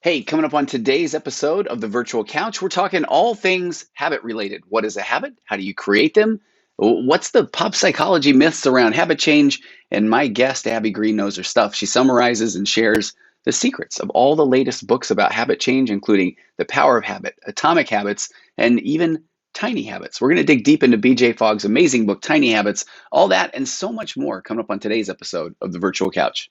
Hey, coming up on today's episode of the Virtual Couch, we're talking all things habit related. What is a habit? How do you create them? What's the pop psychology myths around habit change? And my guest, Abby Green, knows her stuff. She summarizes and shares the secrets of all the latest books about habit change, including The Power of Habit, Atomic Habits, and even Tiny Habits. We're going to dig deep into BJ Fogg's amazing book, Tiny Habits, all that and so much more coming up on today's episode of the Virtual Couch.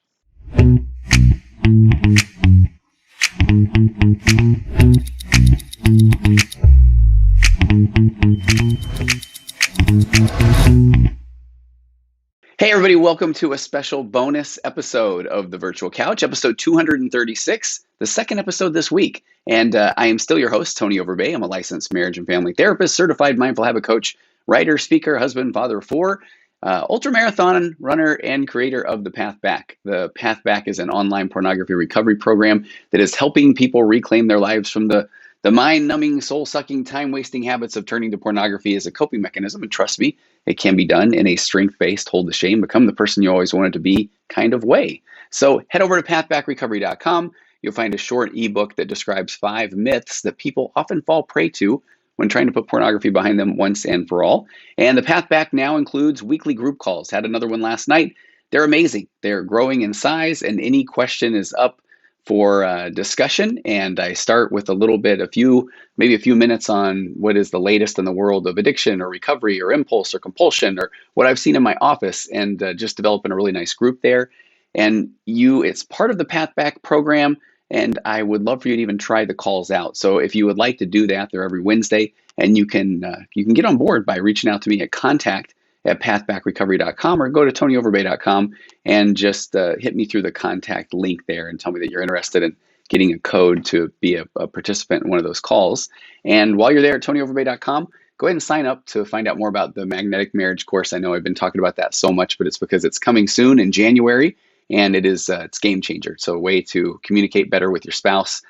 Hey everybody, welcome to a special bonus episode of the Virtual Couch, episode 236, the second episode this week. And I am still your host, Tony Overbay. I'm a licensed marriage and family therapist, certified mindful habit coach, writer, speaker, husband, father of four, ultramarathon runner, and creator of The Path Back. The Path Back is an online pornography recovery program that is helping people reclaim their lives from the mind-numbing, soul-sucking, time-wasting habits of turning to pornography as a coping mechanism. And trust me, it can be done in a strength-based, hold the shame, become the person you always wanted to be kind of way. So head over to pathbackrecovery.com. You'll find a short ebook that describes 5 myths that people often fall prey to when trying to put pornography behind them once and for all. And the Path Back now includes weekly group calls. Had another one last night. They're amazing. They're growing in size, and any question is up for discussion. And I start with maybe a few minutes on what is the latest in the world of addiction or recovery or impulse or compulsion or what I've seen in my office, and just developing a really nice group there. And it's part of the Path Back program, and I would love for you to even try the calls out. So if you would like to do that, they're every Wednesday, and you can get on board by reaching out to me at contact@pathbackrecovery.com or go to tonyoverbay.com and just hit me through the contact link there and tell me that you're interested in getting a code to be a participant in one of those calls. And while you're there at tonyoverbay.com, go ahead and sign up to find out more about the magnetic marriage course. I know I've been talking about that so much, but it's because it's coming soon in January, and it's game changer. So a way to communicate better with your spouse,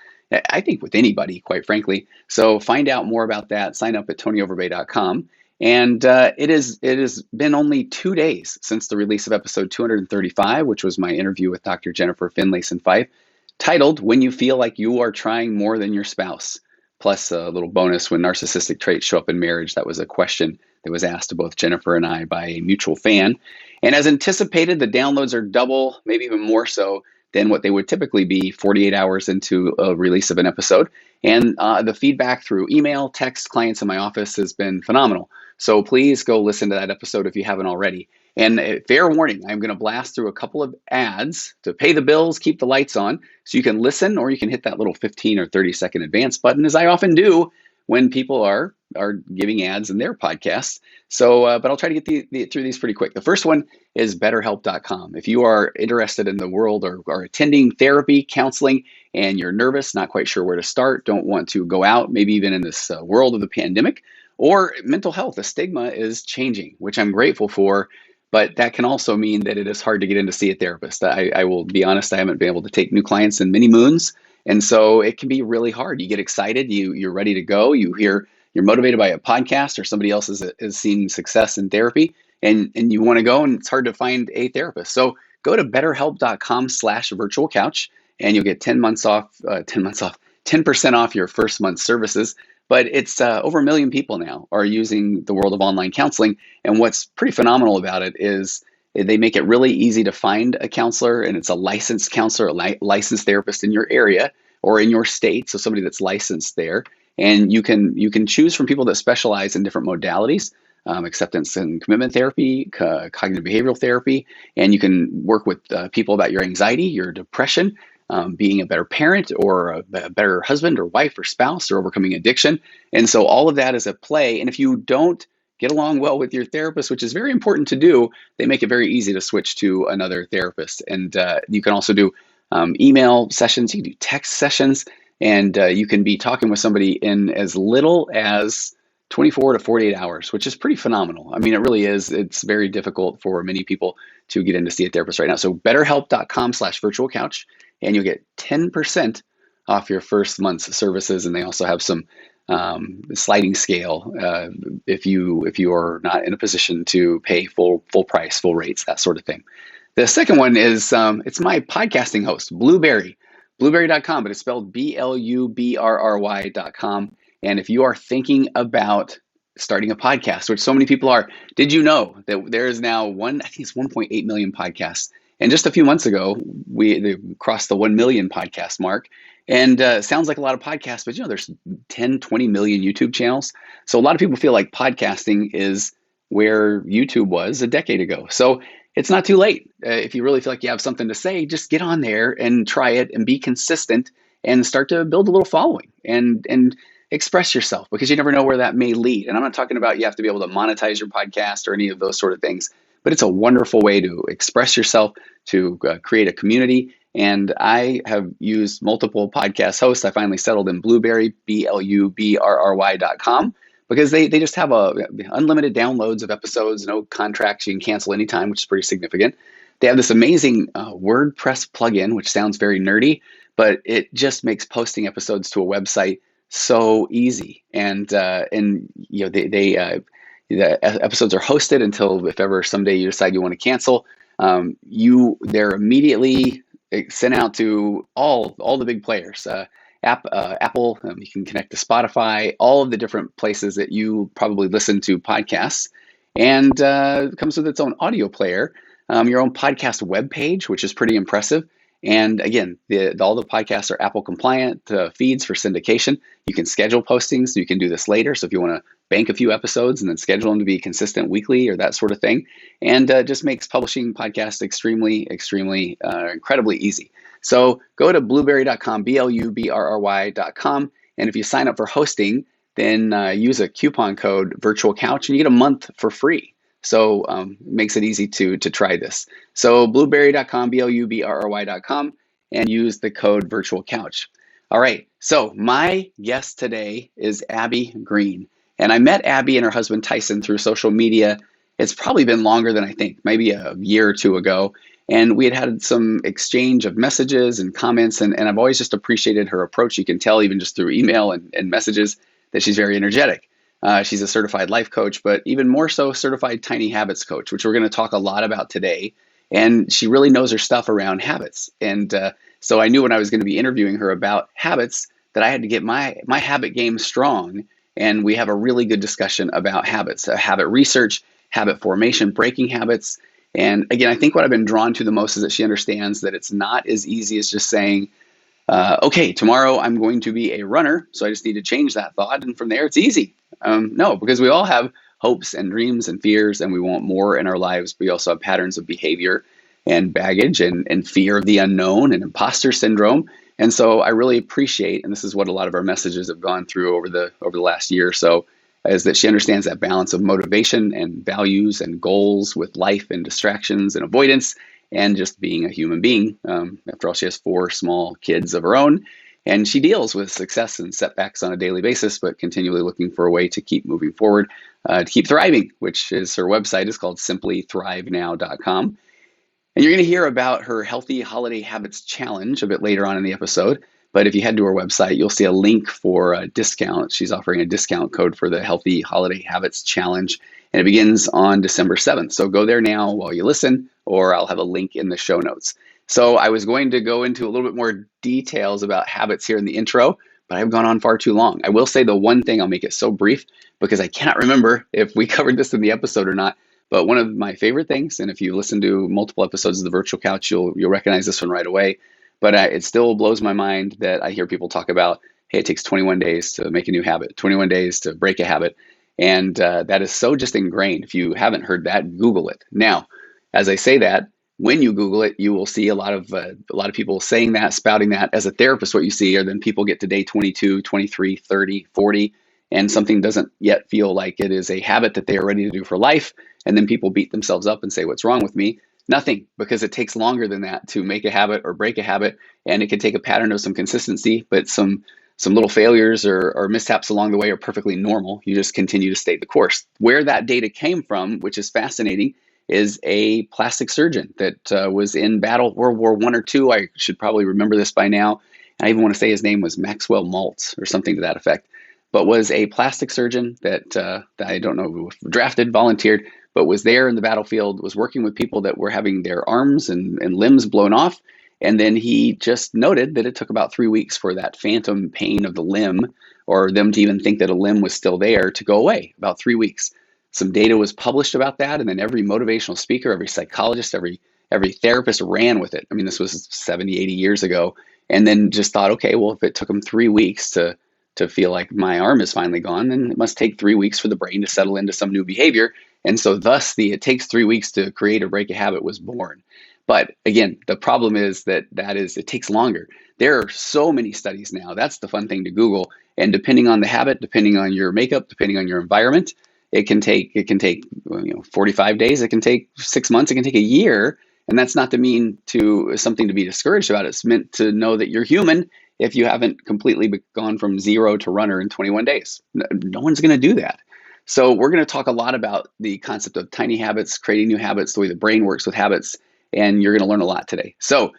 I think with anybody, quite frankly. So find out more about that. Sign up at tonyoverbay.com. And it has been only 2 days since the release of episode 235, which was my interview with Dr. Jennifer Finlayson-Fife, titled "When You Feel Like You Are Trying More Than Your Spouse." Plus a little bonus, when narcissistic traits show up in marriage. That was a question that was asked to both Jennifer and I by a mutual fan. And as anticipated, the downloads are double, maybe even more so than what they would typically be 48 hours into a release of an episode. And the feedback through email, text, clients in my office has been phenomenal. So please go listen to that episode if you haven't already. And fair warning, I'm going to blast through a couple of ads to pay the bills, keep the lights on, so you can listen, or you can hit that little 15 or 30-second advance button, as I often do when people are giving ads in their podcasts. So, but I'll try to get through these pretty quick. The first one is BetterHelp.com. If you are interested in the world or are attending therapy, counseling, and you're nervous, not quite sure where to start, don't want to go out, maybe even in this world of the pandemic, or mental health, the stigma is changing, which I'm grateful for. But that can also mean that it is hard to get in to see a therapist. I will be honest, I haven't been able to take new clients in many moons. And so it can be really hard. You get excited, you're ready to go, you're motivated by a podcast or somebody else has seen success in therapy, and you want to go, and it's hard to find a therapist. So go to betterhelp.com/virtual couch, and you'll get 10% off your first month's services. But it's over 1 million people now are using the world of online counseling. And what's pretty phenomenal about it is they make it really easy to find a counselor, and it's a licensed counselor, a licensed therapist in your area or in your state. So somebody that's licensed there. And you can choose from people that specialize in different modalities, acceptance and commitment therapy, cognitive behavioral therapy, and you can work with people about your anxiety, your depression, being a better parent or a better husband or wife or spouse, or overcoming addiction. And so all of that is at play. And if you don't get along well with your therapist, which is very important to do, they make it very easy to switch to another therapist. And you can also do email sessions, you can do text sessions, and you can be talking with somebody in as little as 24 to 48 hours, which is pretty phenomenal. I mean, it really is. It's very difficult for many people to get in to see a therapist right now. So betterhelp.com/virtual couch, and you'll get 10% off your first month's services. And they also have some sliding scale if you are not in a position to pay full price, full rates, that sort of thing. The second one is it's my podcasting host, Blueberry. Blueberry.com, but it's spelled BLUBRRY.com. And if you are thinking about starting a podcast, which so many people are, did you know that there is now I think it's 1.8 million podcasts. And just a few months ago, they crossed the 1 million podcast mark. And sounds like a lot of podcasts, but there's 10, 20 million YouTube channels. So a lot of people feel like podcasting is where YouTube was a decade ago. So it's not too late. If you really feel like you have something to say, just get on there and try it and be consistent and start to build a little following and express yourself, because you never know where that may lead. And I'm not talking about you have to be able to monetize your podcast or any of those sort of things, but it's a wonderful way to express yourself, to create a community. And I have used multiple podcast hosts. I finally settled in Blueberry, BLUBRRY.com, because they just have unlimited downloads of episodes, no contracts, you can cancel anytime, which is pretty significant. They have this amazing WordPress plugin, which sounds very nerdy, but it just makes posting episodes to a website so easy. And the episodes are hosted until, if ever someday you decide you want to cancel, they're immediately sent out to all the big players. Apple, you can connect to Spotify, all of the different places that you probably listen to podcasts, and it comes with its own audio player, your own podcast webpage, which is pretty impressive. And again, all the podcasts are Apple compliant feeds for syndication. You can schedule postings, so you can do this later. So if you want to bank a few episodes and then schedule them to be consistent weekly or that sort of thing, and just makes publishing podcasts extremely, incredibly easy. So go to blueberry.com, BLUBRRY.com, and if you sign up for hosting, then use a coupon code Virtual Couch, and you get a month for free. So it makes it easy to try this. So blueberry.com, BLUBRRY.com, and use the code Virtual Couch. All right, so my guest today is Abby Green. And I met Abby and her husband Tyson through social media. It's probably been longer than I think, maybe a year or two ago. And we had some exchange of messages and comments, and I've always just appreciated her approach. You can tell even just through email and messages that she's very energetic. She's a certified life coach, but even more so, certified tiny habits coach, which we're going to talk a lot about today. And she really knows her stuff around habits. And so I knew when I was going to be interviewing her about habits that I had to get my habit game strong. And we have a really good discussion about habits, habit research, habit formation, breaking habits. And again, I think what I've been drawn to the most is that she understands that it's not as easy as just saying, okay, tomorrow I'm going to be a runner, so I just need to change that thought, and from there it's easy. No, because we all have hopes and dreams and fears, and we want more in our lives. We also have patterns of behavior and baggage and fear of the unknown and imposter syndrome. And so I really appreciate, and this is what a lot of our messages have gone through over the last year or so, is that she understands that balance of motivation and values and goals with life and distractions and avoidance, and just being a human being. After all, she has 4 small kids of her own, and she deals with success and setbacks on a daily basis, but continually looking for a way to keep moving forward, to keep thriving, which is her website is called simplythrivenow.com. And you're going to hear about her Healthy Holiday Habits Challenge a bit later on in the episode. But if you head to her website, you'll see a link for a discount. She's offering a discount code for the Healthy Holiday Habits Challenge, and it begins on December 7th. So go there now while you listen, or I'll have a link in the show notes. So I was going to go into a little bit more details about habits here in the intro, but I've gone on far too long. I will say the one thing, I'll make it so brief because I cannot remember if we covered this in the episode or not. But one of my favorite things, and if you listen to multiple episodes of the Virtual Couch, you'll recognize this one right away. But it still blows my mind that I hear people talk about, hey, it takes 21 days to make a new habit, 21 days to break a habit. And that is so just ingrained. If you haven't heard that, Google it. Now, as I say that, when you Google it, you will see a lot of people saying that, spouting that. As a therapist, what you see are then people get to day 22, 23, 30, 40, and something doesn't yet feel like it is a habit that they are ready to do for life. And then people beat themselves up and say, what's wrong with me? Nothing, because it takes longer than that to make a habit or break a habit. And it can take a pattern of some consistency, but some little failures or mishaps along the way are perfectly normal. You just continue to stay the course. Where that data came from, which is fascinating, is a plastic surgeon that was in battle, World War I or II. I should probably remember this by now. I even want to say his name was Maxwell Maltz or something to that effect, but was a plastic surgeon that I don't know who drafted, volunteered, but was there in the battlefield, was working with people that were having their arms and limbs blown off. And then he just noted that it took about 3 weeks for that phantom pain of the limb, or them to even think that a limb was still there, to go away. About 3 weeks. Some data was published about that, and then every motivational speaker, every psychologist, every therapist ran with it. I mean, this was 70, 80 years ago, and then just thought, okay, well, if it took them 3 weeks to feel like my arm is finally gone, then it must take 3 weeks for the brain to settle into some new behavior. And so thus the it takes 3 weeks to create or break a habit was born. But again, the problem is that it takes longer. There are so many studies now. That's the fun thing to Google. And depending on the habit, depending on your makeup, depending on your environment, it can take 45 days. It can take 6 months. It can take a year. And that's not to mean to something to be discouraged about. It's meant to know that you're human if you haven't completely gone from zero to runner in 21 days. No one's going to do that. So we're going to talk a lot about the concept of tiny habits, creating new habits, the way the brain works with habits, and you're going to learn a lot today. So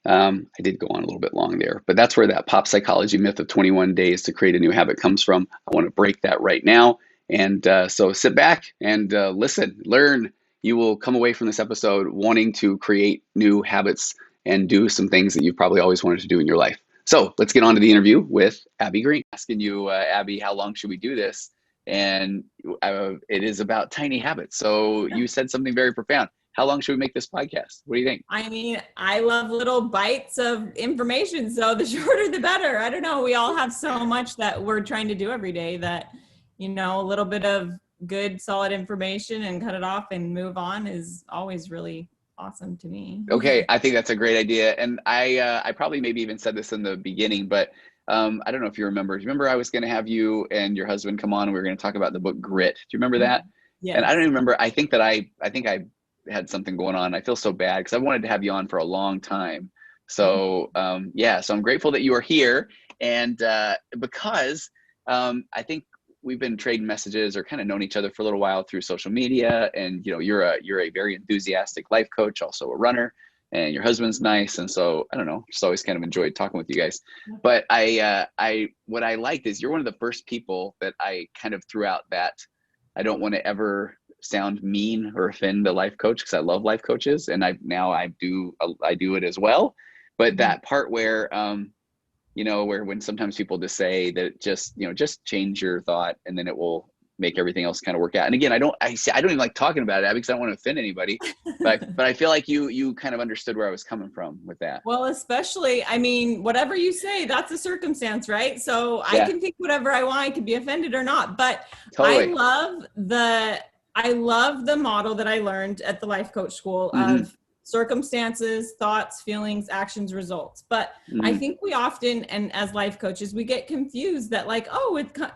I did go on a little bit long there, but that's where that pop psychology myth of 21 days to create a new habit comes from. I want to break that right now. And so sit back and listen, learn. You will come away from this episode wanting to create new habits and do some things that you've probably always wanted to do in your life. So let's get on to the interview with Abby Green. Asking you, Abby, how long should we do this? And it is about tiny habits. So you said something very profound. How long should we make this podcast? What do you think? I mean, I love little bites of information. So the shorter, the better. I don't know. We all have so much that we're trying to do every day that, a little bit of good, solid information and cut it off and move on is always really awesome to me. Okay. I think that's a great idea. And I probably maybe even said this in the beginning, but I don't know if you remember. Do you remember I was going to have you and your husband come on and we were going to talk about the book Grit? Do you remember that? Yes. And I don't even remember. I think I had something going on. I feel so bad because I wanted to have you on for a long time. So so I'm grateful that you are here. And because I think we've been trading messages or kind of known each other for a little while through social media. And you're a very enthusiastic life coach, also a runner, and your husband's nice. And so I don't know, just always kind of enjoyed talking with you guys. But what I liked is you're one of the first people that I kind of threw out that I don't want to ever sound mean or offend the life coach, because I love life coaches, and I do it as well. But that part where where when sometimes people just say that just change your thought and then it will make everything else kind of work out. And again, I don't even like talking about it, Abby, because I don't want to offend anybody. but I feel like you kind of understood where I was coming from with that. Well, especially, I mean, whatever you say, that's a circumstance, right? So I can think whatever I want. I can be offended or not. But totally. I love the model that I learned at the life coach school of circumstances, thoughts, feelings, actions, results. But I think we often, and as life coaches, we get confused that like,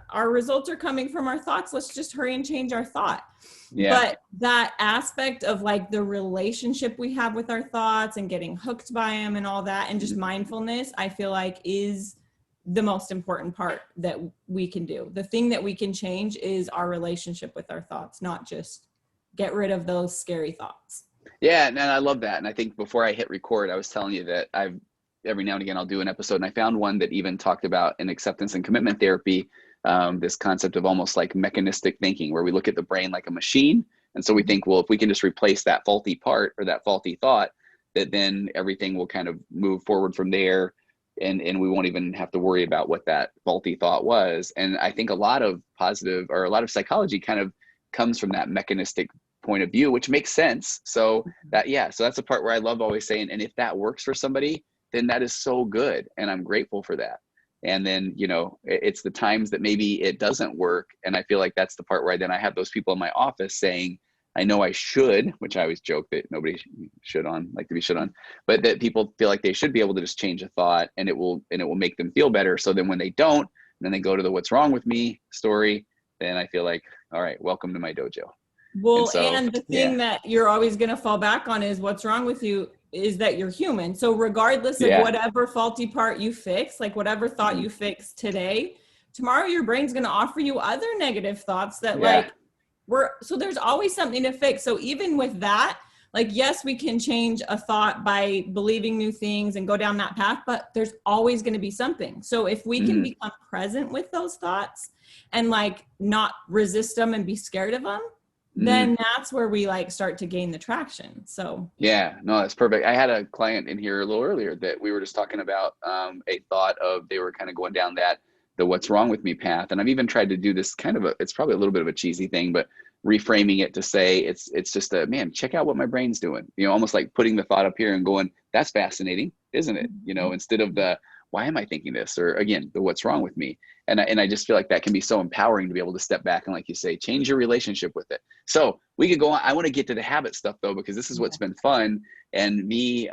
our results are coming from our thoughts. Let's just hurry and change our thought. Yeah. But that aspect of like the relationship we have with our thoughts and getting hooked by them and all that, and just mindfulness, I feel like is the most important part that we can do. The thing that we can change is our relationship with our thoughts, not just get rid of those scary thoughts. Yeah, and I love that. And I think before I hit record, I was telling you that every now and again I'll do an episode, and I found one that even talked about in acceptance and commitment therapy, this concept of almost like mechanistic thinking, where we look at the brain like a machine. And so we think, well, if we can just replace that faulty part or that faulty thought, that then everything will kind of move forward from there. And we won't even have to worry about what that faulty thought was. And I think a lot of psychology kind of comes from that mechanistic point of view, which makes sense. So that's the part where I love always saying, and if that works for somebody, then that is so good. And I'm grateful for that. And then, it's the times that maybe it doesn't work. And I feel like that's the part where I have those people in my office saying, I know I should, which I always joke that nobody should like to be should on, but that people feel like they should be able to just change a thought and it will make them feel better. So then when they don't, then they go to the what's wrong with me story, then I feel like, all right, welcome to my dojo. Well, and the thing that you're always going to fall back on is what's wrong with you is that you're human. So regardless of whatever faulty part you fix, like whatever thought you fix today, tomorrow your brain's going to offer you other negative thoughts that so there's always something to fix. So even with that, like, yes, we can change a thought by believing new things and go down that path, but there's always going to be something. So if we can become present with those thoughts and like not resist them and be scared of them, then that's where we like start to gain the traction. So yeah, no, that's perfect. I had a client in here a little earlier that we were just talking about a thought of, they were kind of going down the what's wrong with me path. And I've even tried to do this kind of it's probably a little bit of a cheesy thing, but reframing it to say it's just man, check out what my brain's doing. Almost like putting the thought up here and going, that's fascinating, isn't it? Instead of the, why am I thinking this? Or again, the what's wrong with me. And I just feel like that can be so empowering to be able to step back and, like you say, change your relationship with it. So we could go on. I want to get to the habit stuff though, because this is what's been fun. And me,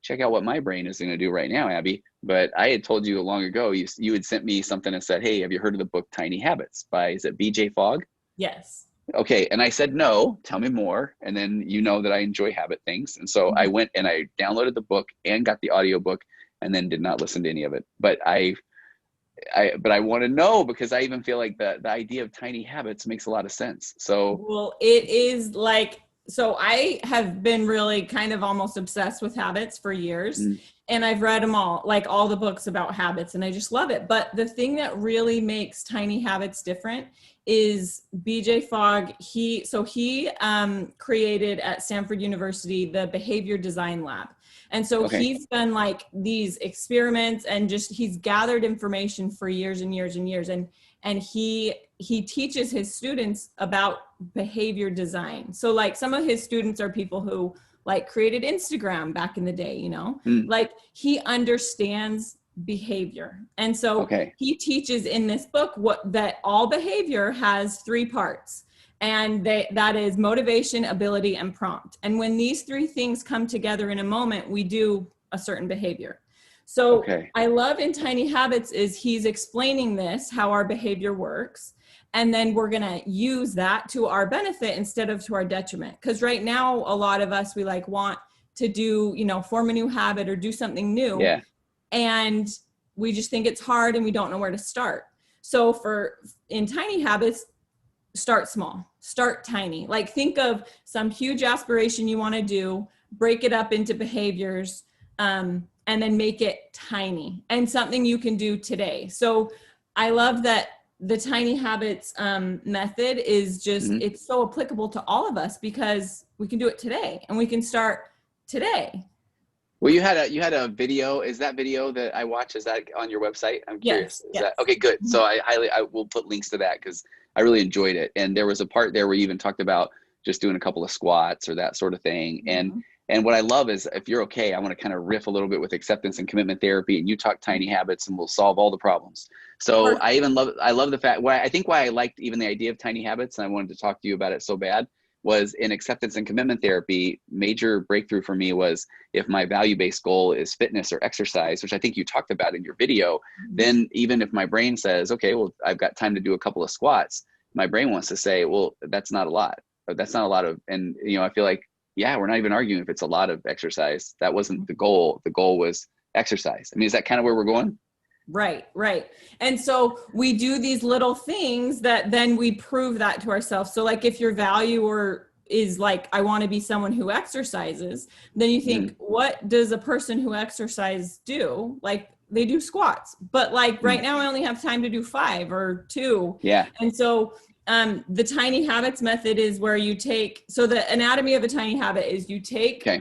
check out what my brain is going to do right now, Abby. But I had told you long ago, you had sent me something and said, hey, have you heard of the book Tiny Habits by, is it BJ Fogg? Yes. Okay. And I said, no, tell me more. And then that I enjoy habit things. And so I went and I downloaded the book and got the audiobook and then did not listen to any of it. But I want to know, because I even feel like the idea of tiny habits makes a lot of sense. So, well, it is like, so I have been really kind of almost obsessed with habits for years, and I've read them all, like all the books about habits, and I just love it. But the thing that really makes tiny habits different is BJ Fogg. He created at Stanford University the Behavior Design Lab. And so he's done like these experiments and just, he's gathered information for years and years and years. And he teaches his students about behavior design. So like some of his students are people who like created Instagram back in the day, like he understands behavior. And so he teaches in this book that all behavior has 3 parts. And that is motivation, ability, and prompt. And when these 3 things come together in a moment, we do a certain behavior. So I love in Tiny Habits is he's explaining this, how our behavior works. And then we're going to use that to our benefit instead of to our detriment. Because right now, a lot of us, we like want to do, form a new habit or do something new. Yeah. And we just think it's hard and we don't know where to start. So in Tiny Habits, start small, start tiny. Like think of some huge aspiration you want to do, break it up into behaviors, and then make it tiny and something you can do today. So I love that the Tiny Habits method is just, it's so applicable to all of us because we can do it today and we can start today. Well, you had a video. Is that video that I watched, is that on your website? I'm curious. Yes. That, okay, good. So I will put links to that because I really enjoyed it. And there was a part there where you even talked about just doing a couple of squats or that sort of thing. And what I love is, if you're okay, I want to kind of riff a little bit with acceptance and commitment therapy, and you talk tiny habits and we'll solve all the problems. So I love the fact, why I liked even the idea of tiny habits, and I wanted to talk to you about it so bad, was in acceptance and commitment therapy, major breakthrough for me was if my value-based goal is fitness or exercise, which I think you talked about in your video, then even if my brain says, okay, well, I've got time to do a couple of squats, my brain wants to say, well, that's not a lot. That's not a lot of, and I feel like, yeah, we're not even arguing if it's a lot of exercise. That wasn't the goal. The goal was exercise. I mean, is that kind of where we're going? Right. And so we do these little things that then we prove that to ourselves. So like if your value is like, I want to be someone who exercises, then you think, what does a person who exercises do? Like they do squats, but like right now I only have time to do 5 or 2. Yeah. And so the Tiny Habits method is where so the anatomy of a tiny habit is you take a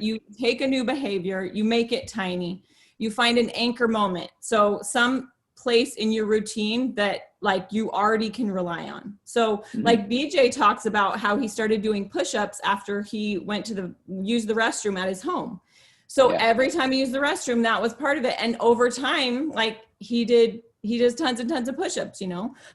new behavior, you make it tiny. You find an anchor moment. So some place in your routine that like you already can rely on. So like BJ talks about how he started doing push-ups after he went to use the restroom at his home. So every time he used the restroom, that was part of it. And over time, like he does tons and tons of push-ups,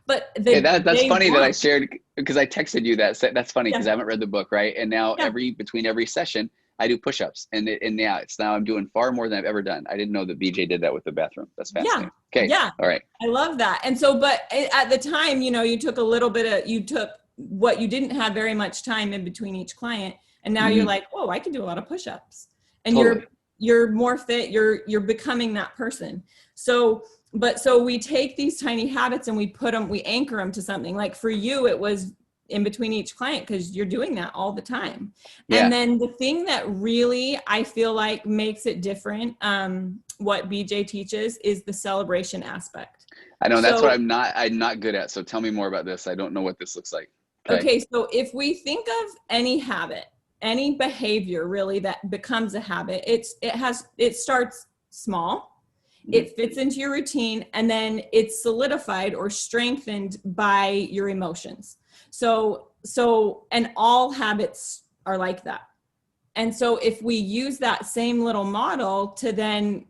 but that's funny that I shared, because I texted you that. That's funny because I haven't read the book. Right. And now between every session, I do push-ups, and now I'm doing far more than I've ever done. I didn't know that BJ did that with the bathroom. That's fascinating. Yeah. Okay. Yeah. All right. I love that. And so, but at the time, you took you took what you didn't have very much time in between each client. And now you're like, whoa, I can do a lot of push-ups, and you're more fit. You're becoming that person. So we take these tiny habits and we anchor them to something. Like for you, it was in between each client because you're doing that all the time. Yeah. And then the thing that really I feel like makes it different, what BJ teaches, is the celebration aspect. I know that's what I'm not good at. So tell me more about this. I don't know what this looks like. Okay, so if we think of any habit, any behavior really that becomes a habit, it starts small, it fits into your routine, and then it's solidified or strengthened by your emotions. And all habits are like that. And so if we use that same little model to then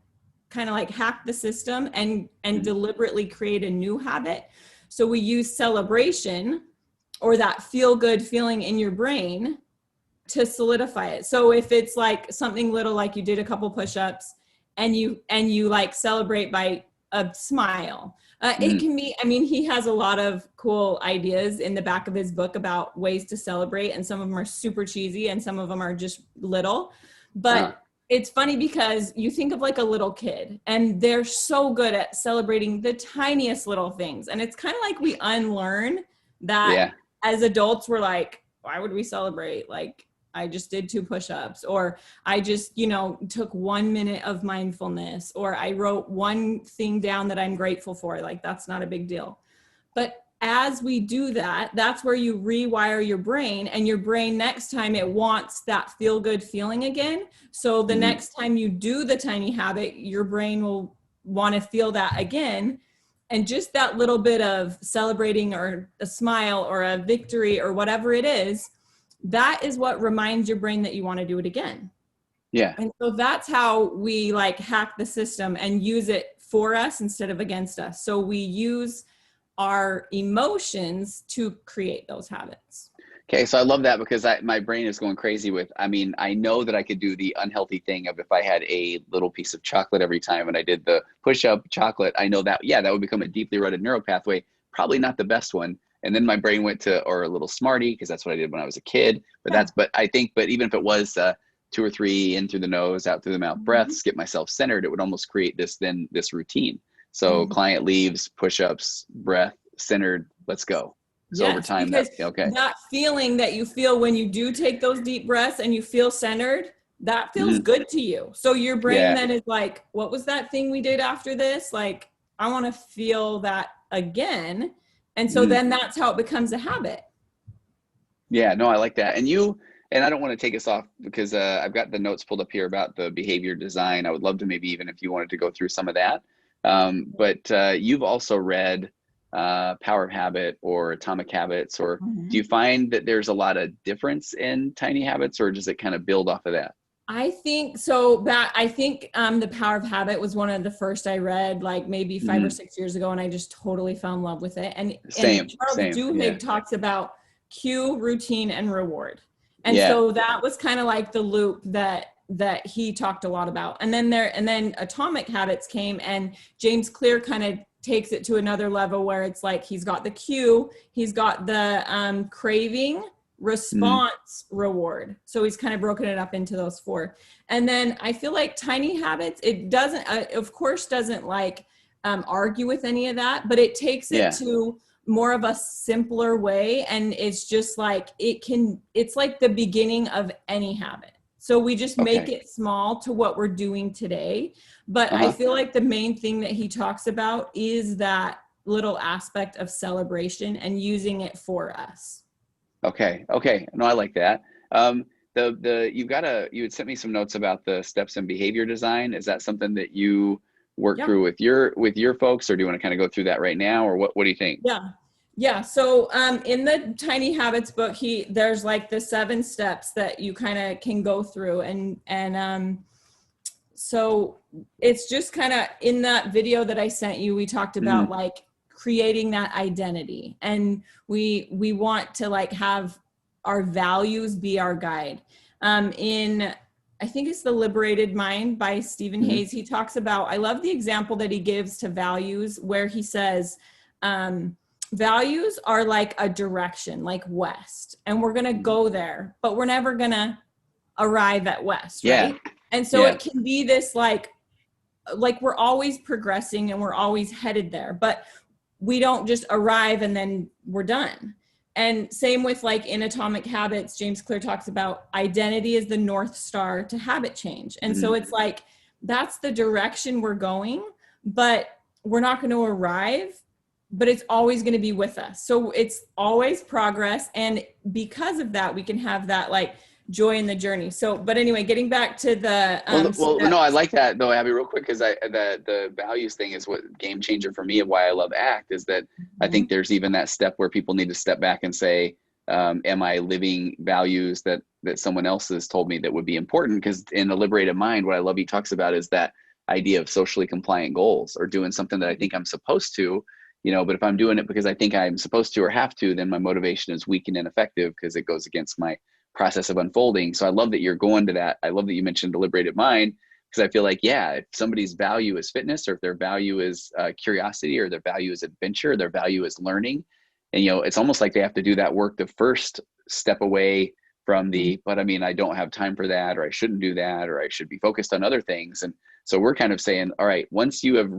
kind of like hack the system and deliberately create a new habit. So we use celebration or that feel good feeling in your brain to solidify it. So if it's like something little, like you did a couple push-ups and you like celebrate by a smile, it can be, I mean, he has a lot of cool ideas in the back of his book about ways to celebrate, and some of them are super cheesy and some of them are just little, but it's funny because you think of like a little kid and they're so good at celebrating the tiniest little things. And it's kind of like we unlearn that as adults, we're like, why would we celebrate? Like, I just did 2 push-ups, or I just, took 1 minute of mindfulness, or I wrote one thing down that I'm grateful for. Like, that's not a big deal. But as we do that, that's where you rewire your brain, and your brain next time it wants that feel good feeling again. So the next time you do the tiny habit, your brain will want to feel that again. And just that little bit of celebrating or a smile or a victory or whatever it is, that is what reminds your brain that you want to do it again. Yeah. And so that's how we like hack the system and use it for us instead of against us. So we use our emotions to create those habits. Okay, so I love that because my brain is going crazy with, I know that I could do the unhealthy thing of if I had a little piece of chocolate every time and I did the push-up chocolate, I know that, that would become a deeply rooted neural pathway, probably not the best one. And then my brain went to, or a little Smartie, because that's what I did when I was a kid. But but even if it was 2 or 3 in through the nose, out through the mouth breaths, get myself centered, it would almost create this routine. So client leaves, push-ups, breath, centered, let's go. So over time, that feeling that you feel when you do take those deep breaths and you feel centered, that feels good to you. So your brain then is like, what was that thing we did after this? Like, I want to feel that again. And so then that's how it becomes a habit. Yeah, no, I like that. And I don't want to take us off because I've got the notes pulled up here about the behavior design. I would love to maybe even if you wanted to go through some of that. But you've also read Power of Habit or Atomic Habits, or do you find that there's a lot of difference in tiny habits, or does it kind of build off of that? I think so. The Power of Habit was one of the first I read, like maybe 5 or 6 years ago, and I just totally fell in love with it. And Charles Duhigg talks about cue, routine, and reward. And so that was kind of like the loop that he talked a lot about. And then Atomic Habits came, and James Clear kind of takes it to another level where it's like he's got the cue, he's got the craving, response, reward. So he's kind of broken it up into those 4. And then I feel like tiny habits, it doesn't, of course, doesn't like argue with any of that, but it takes it to more of a simpler way. And it's just like, it's like the beginning of any habit. So we just make it small to what we're doing today. But I feel like the main thing that he talks about is that little aspect of celebration and using it for us. Okay. No, I like that. You had sent me some notes about the steps in behavior design. Is that something that you work through with your folks, or do you want to kind of go through that right now, or what do you think? Yeah. So in the Tiny Habits book, there's like the 7 steps that you kind of can go through, and so it's just kind of in that video that I sent you, we talked about like creating that identity, and we want to like have our values be our guide. I think it's The Liberated Mind by Stephen Hayes. He talks about, I love the example that he gives to values, where he says, values are like a direction, like west, and we're going to go there, but we're never going to arrive at west. Right. And so it can be this like we're always progressing and we're always headed there, but we don't just arrive and then we're done. And same with like in Atomic Habits, James Clear talks about identity is the North Star to habit change. And so it's like, that's the direction we're going, but we're not going to arrive but it's always going to be with us. So it's always progress. And because of that, we can have that like joy in the journey. So, but anyway, getting back to the, no, I like that though, Abby, real quick, because the values thing is what game changer for me of why I love ACT is that I think there's even that step where people need to step back and say, am I living values that someone else has told me that would be important? Because in the liberated mind, what I love he talks about is that idea of socially compliant goals, or doing something that I think I'm supposed to, but if I'm doing it because I think I'm supposed to or have to, then my motivation is weak and ineffective because it goes against my process of unfolding. So I love that you're going to that. I love that you mentioned the liberated mind, because I feel like, if somebody's value is fitness, or if their value is curiosity, or their value is adventure, or their value is learning, and, it's almost like they have to do that work to first step away from but I mean, I don't have time for that, or I shouldn't do that, or I should be focused on other things. And so we're kind of saying, all right, once you have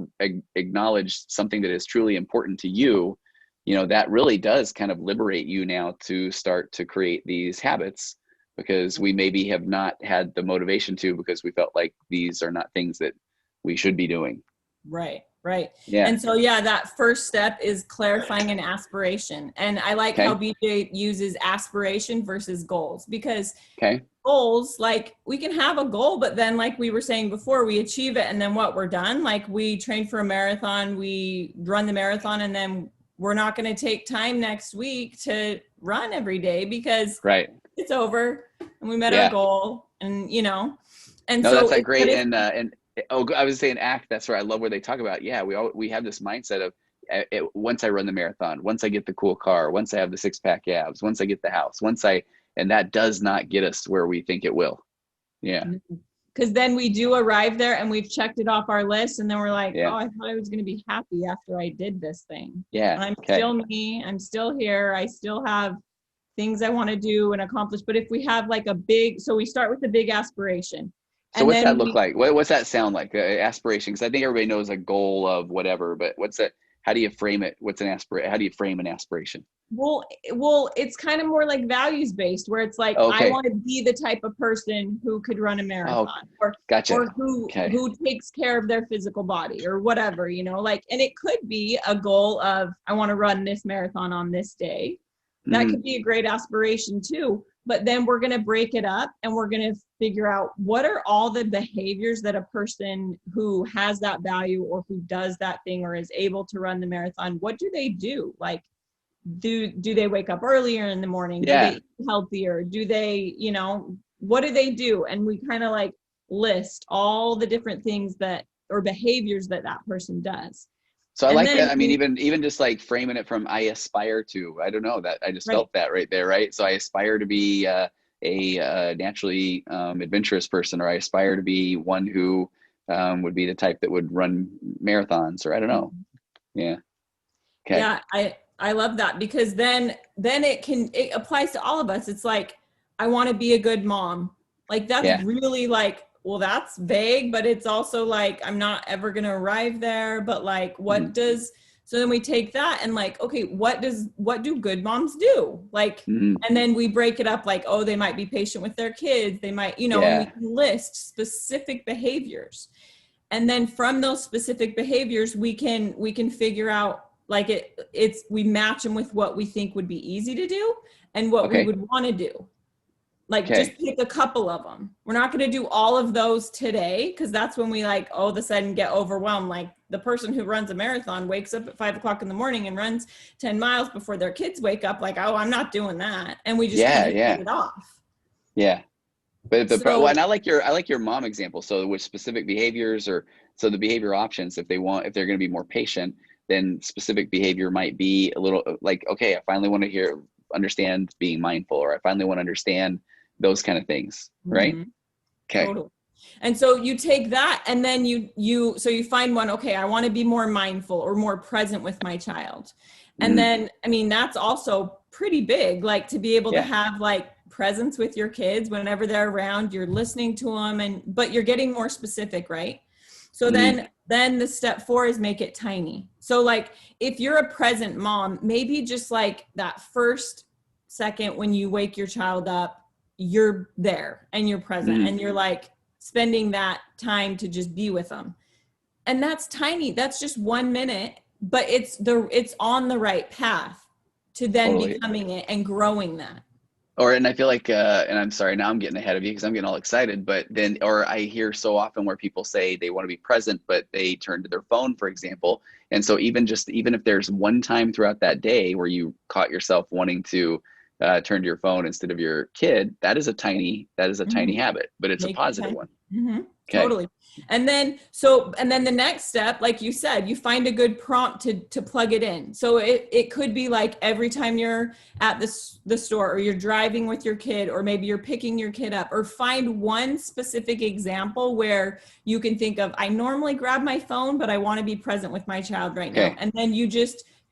acknowledged something that is truly important to you, that really does kind of liberate you now to start to create these habits, because we maybe have not had the motivation to, because we felt like these are not things that we should be doing. Right. Yeah. And so, that first step is clarifying an aspiration. And I like how BJ uses aspiration versus goals, because goals, like we can have a goal, but then like we were saying before, we achieve it. And then what, we're done. Like we train for a marathon, we run the marathon, and then we're not going to take time next week to run every day because it's over and we met our goal, and and no, so that's like great. I was saying ACT. That's where I love where they talk about. We have this mindset of once I run the marathon, once I get the cool car, once I have the 6-pack abs, once I get the house, and that does not get us where we think it will. Yeah. Because then we do arrive there and we've checked it off our list, and then we're like, oh, I thought I was going to be happy after I did this thing. Yeah. I'm still me. I'm still here. I still have things I want to do and accomplish. But if we have like so we start with the big aspiration. So what's that look like? What's that sound like? Aspiration? Because I think everybody knows a goal of whatever, but what's that? How do you frame it? How do you frame an aspiration? Well, it's kind of more like values based, where it's like, I want to be the type of person who could run a marathon, or who takes care of their physical body, or whatever, like, and it could be a goal of, I want to run this marathon on this day. That could be a great aspiration too. But then we're going to break it up, and we're going to figure out what are all the behaviors that a person who has that value, or who does that thing, or is able to run the marathon, what do they do? Like, do they wake up earlier in the morning? Do they eat healthier? Do they, what do they do? And we kind of like list all the different things or behaviors that person does. So I like that. I mean, even just like framing it from I aspire to, I don't know, that I just felt that right there, right? So I aspire to be a naturally adventurous person, or I aspire to be one who would be the type that would run marathons, or I don't know. Yeah. Okay. Yeah, I love that, because then it applies to all of us. It's like, I want to be a good mom. Like that's really like, well, that's vague, but it's also like, I'm not ever going to arrive there, but like, so then we take that and like, okay, what do good moms do? Like, and then we break it up like, oh, they might be patient with their kids. They might, and we can list specific behaviors. And then from those specific behaviors, we can figure out like we match them with what we think would be easy to do and what we would want to do. Like just pick a couple of them. We're not going to do all of those today, because that's when we like all of a sudden get overwhelmed. Like the person who runs a marathon wakes up at 5:00 in the morning and runs 10 miles before their kids wake up. Like, oh, I'm not doing that. And we just kind of get it off. Yeah. But and I like your mom example. So with specific behaviors, so the behavior options, if they're going to be more patient, then specific behavior might be a little like, okay, I finally want to understand being mindful, or I finally want to understand those kind of things. Right. Okay. Totally. And so you take that, and then you find one, okay, I want to be more mindful or more present with my child. And then, I mean, that's also pretty big, like to be able to have like presence with your kids whenever they're around, you're listening to them, but you're getting more specific, right? So then the step 4 is make it tiny. So like, if you're a present mom, maybe just like that first second when you wake your child up, you're there and you're present and you're like spending that time to just be with them. And that's tiny. That's just 1 minute, but it's on the right path to then Totally. becoming it and growing that. And I feel like, and I'm sorry, now I'm getting ahead of you because I'm getting all excited, but then, or I hear so often where people say they want to be present, but they turn to their phone, for example. And so even if there's one time throughout that day where you caught yourself wanting to turn to your phone instead of your kid, that is a tiny habit, but it's a positive one. Mm-hmm. Okay. Totally. And then the next step, like you said, you find a good prompt to plug it in. So it could be like every time you're at the store, or you're driving with your kid, or maybe you're picking your kid up, or find one specific example where you can think of, I normally grab my phone, but I want to be present with my child right now. And then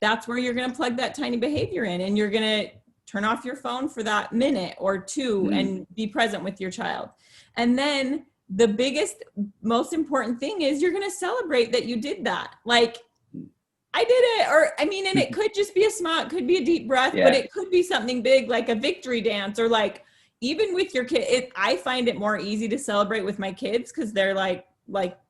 that's where you're going to plug that tiny behavior in, and you're going to turn off your phone for that minute or two and be present with your child. And then the biggest, most important thing is you're going to celebrate that you did that. Like, I did it. Or, I mean, and it could just be a smile, it could be a deep breath, but it could be something big, like a victory dance, or like, even with your kid, I find it more easy to celebrate with my kids because they're like,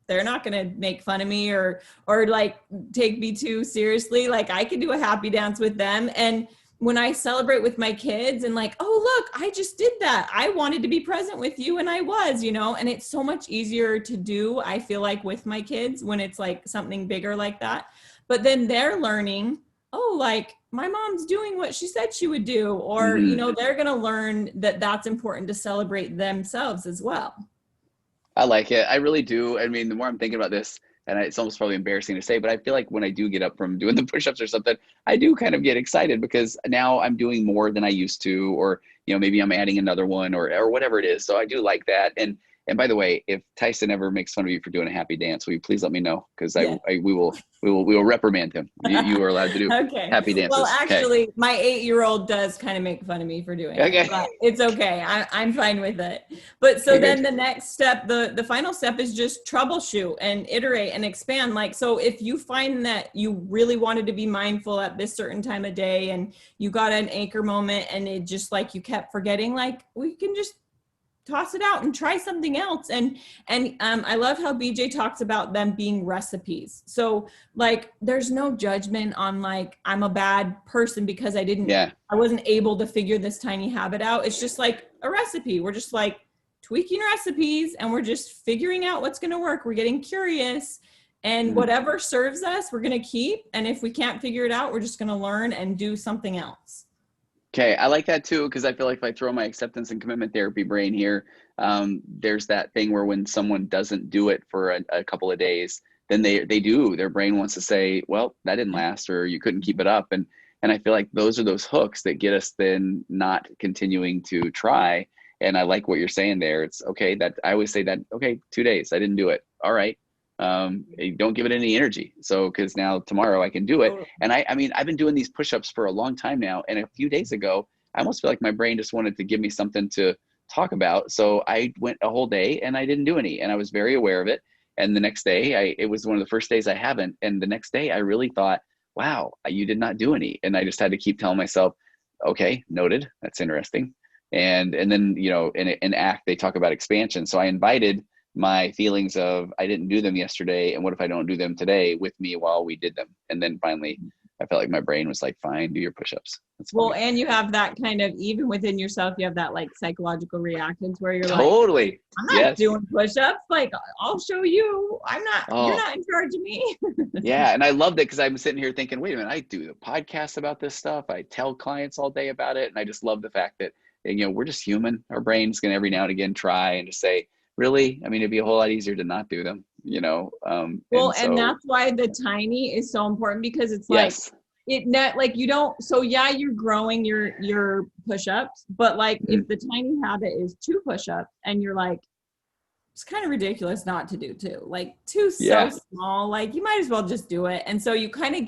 they're not going to make fun of me or like take me too seriously. Like, I can do a happy dance with them. And when I celebrate with my kids and like, oh, look, I just did that. I wanted to be present with you. And I was, and it's so much easier to do, I feel like, with my kids when it's like something bigger like that. But then they're learning, oh, like my mom's doing what she said she would do. Or, they're going to learn that that's important to celebrate themselves as well. I like it. I really do. I mean, the more I'm thinking about this, and it's almost probably embarrassing to say, but I feel like when I do get up from doing the push-ups or something, I do kind of get excited because now I'm doing more than I used to, or, maybe I'm adding another one or whatever it is. So I do like that. And by the way, if Tyson ever makes fun of you for doing a happy dance, will you please let me know? Because we will reprimand him. You are allowed to do happy dances. Well, actually, my 8-year-old does kind of make fun of me for doing it, but it's okay. I'm fine with it. But so then the next step, the final step is just troubleshoot and iterate and expand. Like, so if you find that you really wanted to be mindful at this certain time of day and you got an anchor moment and it just like you kept forgetting, like, we can just toss it out and try something else. And I love how BJ talks about them being recipes. So like, there's no judgment on like, I'm a bad person because I wasn't able to figure this tiny habit out. It's just like a recipe. We're just like tweaking recipes and we're just figuring out what's going to work. We're getting curious, and whatever serves us, we're going to keep. And if we can't figure it out, we're just going to learn and do something else. Okay, I like that too, because I feel like if I throw my acceptance and commitment therapy brain here, there's that thing where when someone doesn't do it for a couple of days, then their brain wants to say, well, that didn't last, or you couldn't keep it up. And I feel like those are those hooks that get us then not continuing to try. And I like what you're saying there. It's okay that I always say that, okay, 2 days, I didn't do it. All right. Don't give it any energy. So, because now tomorrow I can do it. And I mean, I've been doing these push-ups for a long time now. And a few days ago, I almost feel like my brain just wanted to give me something to talk about. So I went a whole day and I didn't do any, and I was very aware of it. And the next day it was one of the first days I haven't. And the next day I really thought, wow, you did not do any. And I just had to keep telling myself, okay, noted. That's interesting. And then, in ACT, they talk about expansion. So I invited my feelings of I didn't do them yesterday, and what if I don't do them today, with me while we did them. And then finally I felt like my brain was like, fine, do your push-ups. Well, and you have that kind of, even within yourself, you have that like psychological reactions where you're totally like, I'm not doing push-ups. Like, I'll show you. You're not in charge of me. Yeah. And I loved it because I'm sitting here thinking, wait a minute, I do the podcast about this stuff. I tell clients all day about it. And I just love the fact that, we're just human. Our brain's going to every now and again try and just say, really? I mean, it'd be a whole lot easier to not do them, and that's why the tiny is so important, because it's you're growing your push-ups, but like if the tiny habit is 2 push-ups and you're like, it's kind of ridiculous not to do 2, like 2 so small, like you might as well just do it. And so you kind of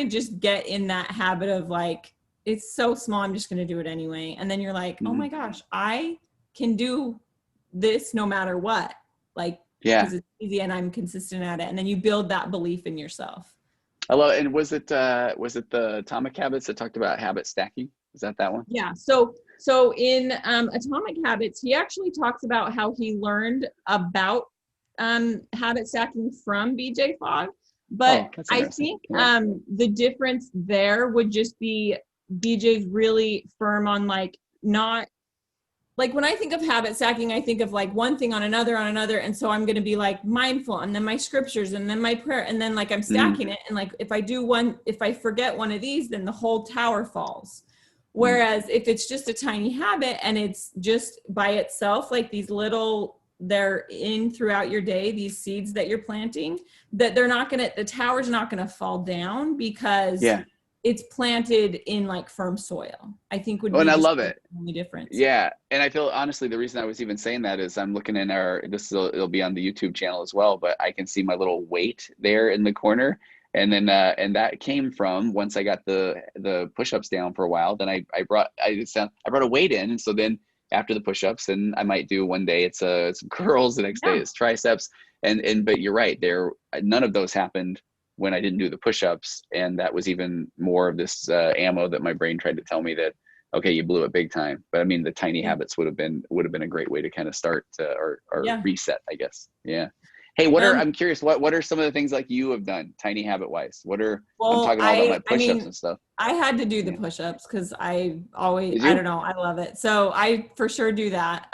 just get in that habit of like, it's so small, I'm just going to do it anyway. And then you're like, oh my gosh, I can do this no matter what, like, because it's easy and I'm consistent at it. And then you build that belief in yourself. I love it. And was it the Atomic Habits that talked about habit stacking? Is that one? Yeah. So in Atomic Habits, he actually talks about how he learned about habit stacking from BJ Fogg. But Oh, that's I interesting. think Yeah. the difference there would just be BJ's really firm on like not like when I think of habit stacking, I think of like one thing on another. And so I'm going to be like mindful and then my scriptures and then my prayer. And then like I'm stacking it. And like if I forget one of these, then the whole tower falls. Whereas if it's just a tiny habit and it's just by itself, like these little, they're in throughout your day, these seeds that you're planting, that the tower's not going to fall down because Yeah. it's planted in like firm soil, I think would Oh, be and I just love the it. only difference. Yeah, and I feel honestly the reason I was even saying that is I'm looking in it'll be on the YouTube channel as well, but I can see my little weight there in the corner, and then and that came from once I got the push-ups down for a while. Then I brought a weight in, and so then after the push-ups, and I might do one day it's some curls, the next day Yeah. it's triceps, and but you're right, none of those happened when I didn't do the push-ups, and that was even more of this ammo that my brain tried to tell me that, okay, you blew it big time. But I mean, the tiny Yeah. habits would have been a great way to kind of start or Yeah. reset, I guess. Yeah. Hey, I'm curious, what are some of the things like you have done tiny habit wise? I'm Well, talking all about my I push-ups mean, and stuff. I had to do the Yeah. push-ups because I Did don't you? know, I love it. So I for sure do that.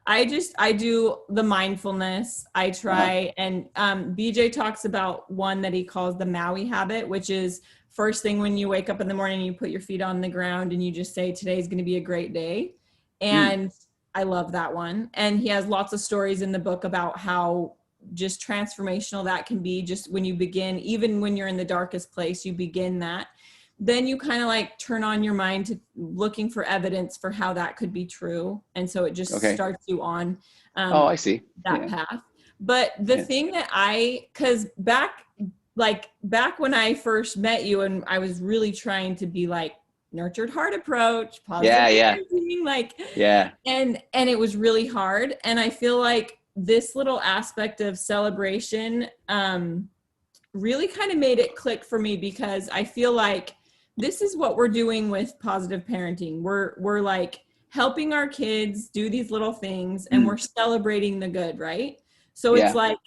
I do the mindfulness. I Uh-huh. try, and BJ talks about one that he calls the Maui Habit, which is first thing when you wake up in the morning, you put your feet on the ground and you just say, today's going to be a great day. Mm. And I love that one. And he has lots of stories in the book about how just transformational that can be, just when you begin, even when you're in the darkest place, you begin that, then you kind of like turn on your mind to looking for evidence for how that could be true, and so it just Okay. starts you on Oh, I see. that Yeah. path. But the Yeah. thing that because back when I first met you and I was really trying to be like nurtured heart approach, positive Yeah. Yeah. parenting, like, Yeah. and it was really hard. And I feel like this little aspect of celebration really kind of made it click for me, because I feel like this is what we're doing with positive parenting. We're like helping our kids do these little things and we're celebrating the good, right? So it's Yeah. like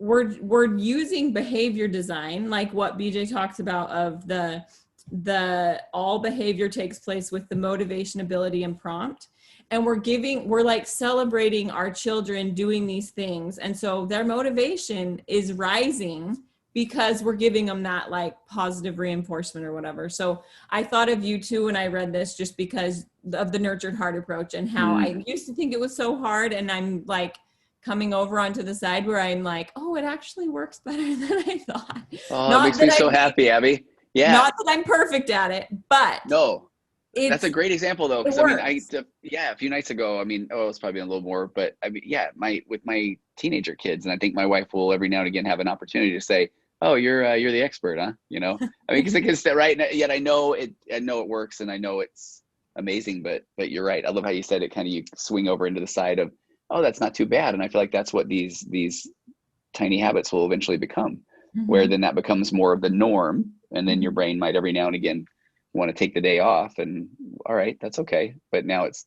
we're using behavior design, like what BJ talks about, of the all behavior takes place with the motivation, ability, and prompt. And we're like celebrating our children doing these things. And so their motivation is rising because we're giving them that like positive reinforcement or whatever. So I thought of you too when I read this, just because of the nurtured heart approach and how I used to think it was so hard. And I'm like coming over onto the side where I'm like, oh, it actually works better than I thought. Oh, that Not makes me that so happy, Abby. Yeah. not that I'm perfect at it, but No. That's a it great example though, because I mean, works. a few nights ago, I mean, it's probably been a little more, but I mean, yeah, with my teenager kids, and I think my wife will every now and again have an opportunity to say, "Oh, you're the expert, huh?" You know, I mean, because it's right. Yet I know it works, and I know it's amazing. But you're right. I love how you said it. Kind of you swing over into the side of, "Oh, that's not too bad," and I feel like that's what these tiny habits will eventually become, where then that becomes more of the norm, and then your brain might every now and again want to take the day off, and all right, that's okay, but now it's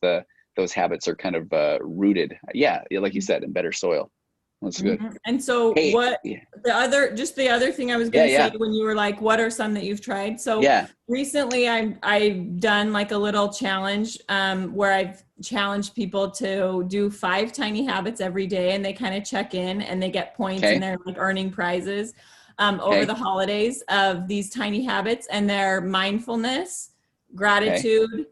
those habits are kind of rooted, like you said, in better soil. That's good. And so Hey, what yeah, the other thing I was going yeah, to say yeah, when you were like, what are some that you've tried? So yeah. recently I've done like a little challenge where I've challenged people to do 5 tiny habits every day, and they kind of check in and they get points and Okay, they're like earning prizes over the okay, holidays of these tiny habits, and they're mindfulness, okay. gratitude,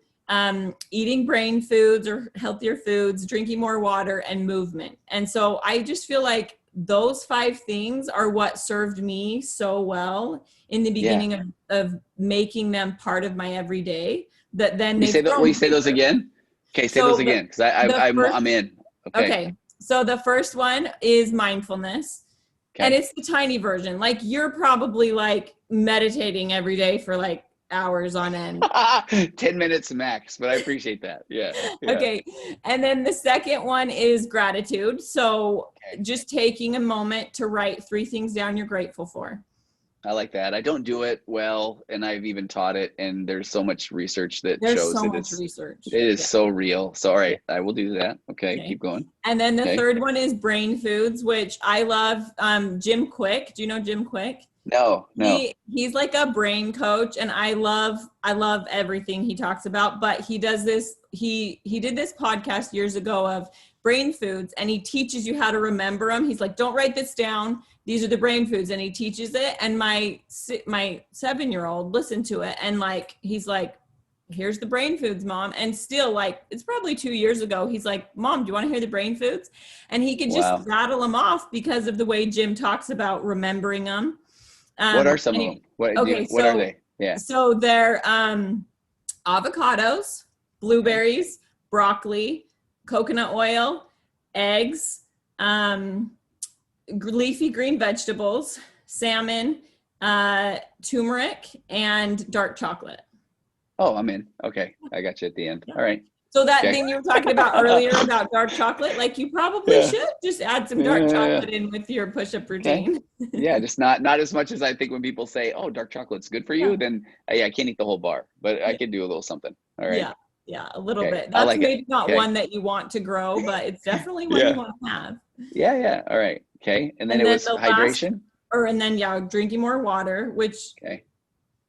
eating brain foods or healthier foods, drinking more water, and movement. And so I just feel like those 5 things are what served me so well in the Yeah. beginning of making them part of my everyday, that then Will you they've say those grown. again? Okay, say those So again, because the first, I'm in. Okay, okay. So the first one is mindfulness. And okay. it's the tiny version. Like you're probably like meditating every day for like hours on end. 10 minutes max, but I appreciate that. Yeah, yeah. Okay. And then the second one is gratitude. So Okay. just taking a moment to write 3 things down you're grateful for. I like that. I don't do it well, and I've even taught it, and there's so much research that There's shows so that much research. it is Yeah. so real. So, all Yeah. right, I will do that. Okay, Okay. keep going. And then the Okay. third one is brain foods, which I love. Jim Quick. Do you know Jim Quick? No. He's like a brain coach, and I love everything he talks about. But he does this. He did this podcast years ago of brain foods, and he teaches you how to remember them. He's like, don't write this down. These are the brain foods, and he teaches it. And my 7-year-old listened to it, and like he's like, here's the brain foods, Mom. And still, like, it's probably 2 years ago, he's like, Mom, do you want to hear the brain foods? And he could just rattle them off because of the way Jim talks about remembering them. What are some of them? What are they? Yeah. So they're avocados, blueberries, broccoli, coconut oil, eggs, leafy green vegetables, salmon, turmeric, and dark chocolate. Oh, I'm in. Okay. I got you at the end. Yeah. All right. So that thing you were talking about earlier about dark chocolate, like you probably should just add some dark chocolate in with your push-up routine. Okay. Yeah, just not as much as I think when people say, oh, dark chocolate's good for you, then I can't eat the whole bar, but I could do a little something. All right. Yeah, a little bit. I That's like maybe not one that you want to grow, but it's definitely one you want to have. Yeah. All right. Okay. And then it was hydration? And then drinking more water, which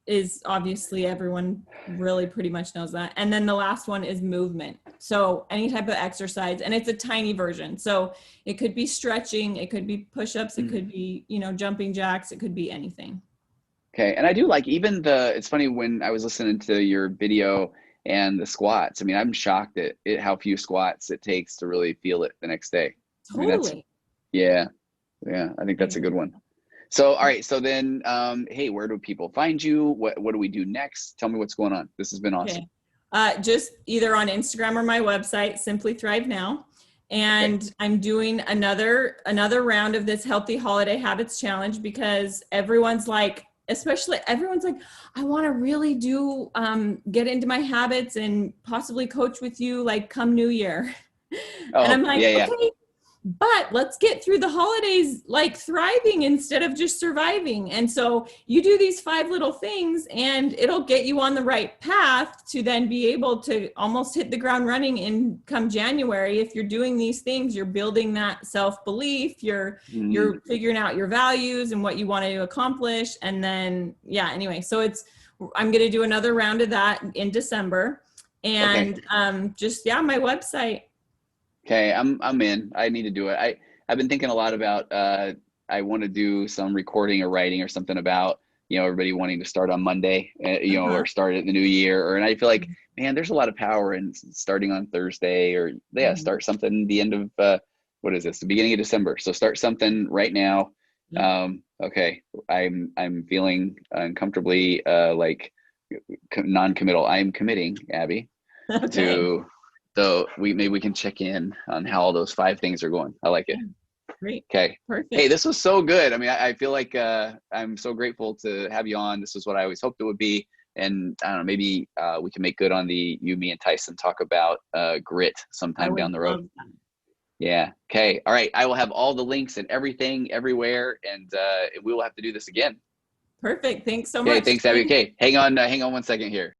is obviously everyone really pretty much knows that. And then the last one is movement. So any type of exercise, and it's a tiny version. So it could be stretching, it could be push-ups, it could be, jumping jacks, it could be anything. Okay. And I do like it's funny when I was listening to your video and the squats. I mean, I'm shocked at how few squats it takes to really feel it the next day. Totally. I think that's a good one. So, all right. So then, hey, where do people find you? What do we do next? Tell me what's going on. This has been awesome. Just either on Instagram or my website, Simply Thrive Now. And I'm doing another round of this Healthy Holiday Habits Challenge because everyone's like, I want to really get into my habits and possibly coach with you, like come New Year. And I'm like, okay, but let's get through the holidays like thriving instead of just surviving. And so you do these 5 little things and it'll get you on the right path to then be able to almost hit the ground running in come January. If you're doing these things, you're building that self-belief, you're figuring out your values and what you want to accomplish. And then, anyway, so I'm going to do another round of that in December and my website. Okay, I'm in. I need to do it. I've been thinking a lot about I want to do some recording or writing or something about everybody wanting to start on Monday, or start at the new year, and I feel like there's a lot of power in starting on Thursday or start something the end of what is this? The beginning of December. So start something right now. Okay, I'm feeling uncomfortably like non-committal. I'm committing, Abby, to. So maybe we can check in on how all those 5 things are going. I like it. Great. Okay. Perfect. Hey, this was so good. I mean, I feel like I'm so grateful to have you on. This is what I always hoped it would be. And I don't know, maybe we can make good on you, me, and Tyson talk about grit sometime down the road. Yeah. Okay. All right. I will have all the links and everything everywhere, and we will have to do this again. Perfect. Thanks so much. Okay. Thanks, Abby. Okay. Hang on 1 second here.